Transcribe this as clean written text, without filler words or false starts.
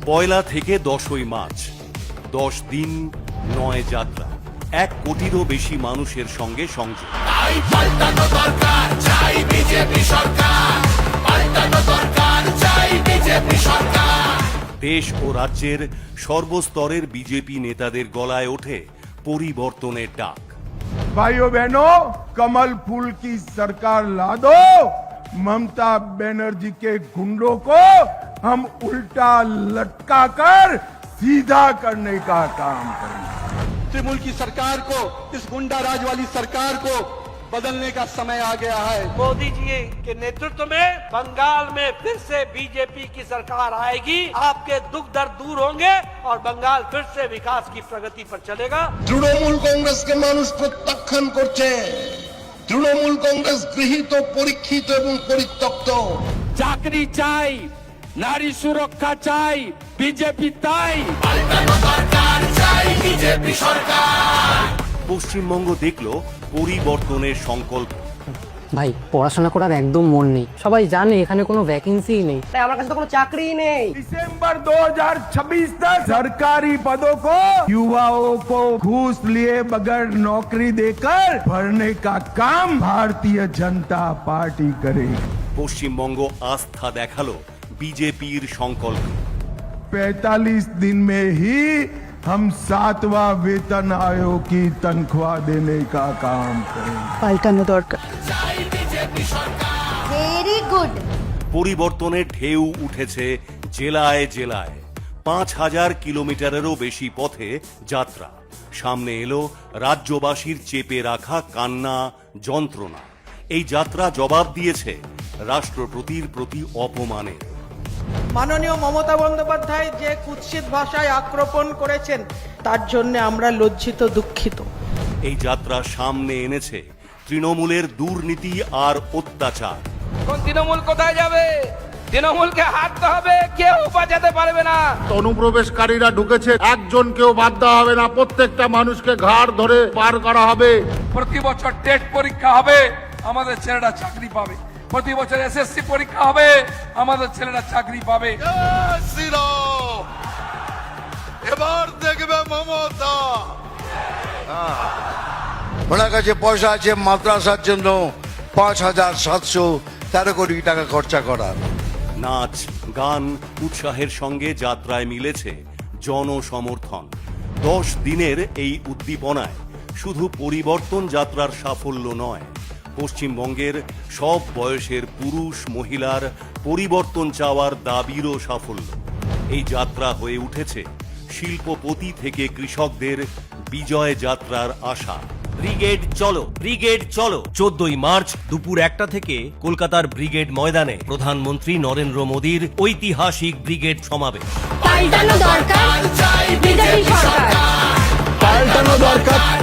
পয়লা থেকে 10ই মার্চ 10 দিন 9 যাত্রা 1 কোটিরও বেশি মানুষের সঙ্গে সংযোগ। পাল্টানো দরকার, চাই বিজেপি সরকার। পাল্টানো দরকার, চাই বিজেপি সরকার। দেশ ও রাজ্যের সর্বস্তরের বিজেপি নেতাদের গলায় ওঠে পরিবর্তনের ডাক। भाइयों बहनों, कमल फूल की सरकार ला दो। ममता बनर्जी के गुंडों को हम उल्टा लटका कर सीधा करने का काम करेंगे। तृणमूल की सरकार को, इस गुंडा राज वाली सरकार को बदलने का समय आ गया है। मोदी जी के नेतृत्व में बंगाल में फिर से बीजेपी की सरकार आएगी। आपके दुख दर्द दूर होंगे और बंगाल फिर से विकास की प्रगति पर चलेगा। তৃণমূল কংগ্রেসকে মানুষ প্রত্যাখ্যান করছে। তৃণমূল কংগ্রেস গৃহীত, পরীক্ষিত এবং পরিত্যক্ত। চাকরি চাই, নারী সুরক্ষা চাই, বিজেপি তাই। পাল্টানো দরকার, চাই বিজেপি সরকার। পশ্চিমবঙ্গ দেখল পরিবর্তনের সংকল্প। ভাই পড়াশোনা করার একদম মন নেই, সবাই জানে এখানে কোনো ভ্যাকেন্সি নেই, তাই আমার কাছে তো কোনো চাকরি নেই। दिसंबर 2026 तक सरकारी पदों को युवाओं को घूस लिए बगैर नौकरी देकर भरने का काम भारतीय जनता पार्टी करेगी। পশ্চিমবঙ্গ আস্থা দেখালো বিজেপির সংকল্প। 45 दिन में ही हम 7वां वेतन आयोग की तनख्वाह देने का काम करेंगे। পাল্টানো দরকার। চাই বিজেপি সরকার। Very good. পরিবর্তনের ঢেউ উঠেছে জেলায় জেলায়। 5000 কিলোমিটারেরও বেশি পথে যাত্রা। সামনে এলো রাজ্যবাসীর চেপে রাখা কান্না, যন্ত্রণা। এই যাত্রা জবাব দিয়েছে রাষ্ট্রপতির প্রতি অপমানের। মাননীয় মমতা বন্দ্যোপাধ্যায় যে কুৎসিত ভাষায় আক্রমণ করেছেন তার জন্য আমরা লজ্জিত, দুঃখিত। এই যাত্রা সামনে এনেছে তৃণমূলের দুর্নীতি আর অত্যাচার। কোন তৃণমূল কোথায় যাবে? তৃণমূলকে হাঁটতে হবে, কেউ বাঁচাতে পারবে না। অনুপ্রবেশকারীরা ঢুকেছে, একজনকেও বাদ দেওয়া হবে না। প্রত্যেকটা মানুষকে ঘাড় ধরে পার করা হবে। প্রতি বছর টেট পরীক্ষা হবে, আমাদের ছেলেরা চাকরি পাবে। প্রতি বছর এসএসসি পরীক্ষা হবে, আমাদের ছেলেরা চাকরি পাবে। এবার দেখবে মমতা। ওনার কাছে পয়সা আছে মাদ্রাসার জন্য 5713 কোটি টাকা খরচা করার। নাচ, গান, উৎসাহের সঙ্গে যাত্রায় মিলেছে জনসমর্থন। 10 দিনের এই উদ্দীপনায় শুধু পরিবর্তন যাত্রার সাফল্য নয়, পশ্চিমবঙ্গের সব বয়সের পুরুষ মহিলার পরিবর্তন চাওয়ার দাবিরও সাফল্য। এই যাত্রা হয়ে উঠেছে শিল্পপতি থেকে কৃষকদের বিজয় যাত্রার আশা। ব্রিগেড চলো, ব্রিগেড চলো। 14ই মার্চ দুপুর 1টা থেকে কলকাতার ব্রিগেড ময়দানে প্রধানমন্ত্রী নরেন্দ্র মোদীর ঐতিহাসিক ব্রিগেড সমাবেশ। পাল্টানো দরকার, চাই বিজেপি সরকার। পাল্টানো দরকার,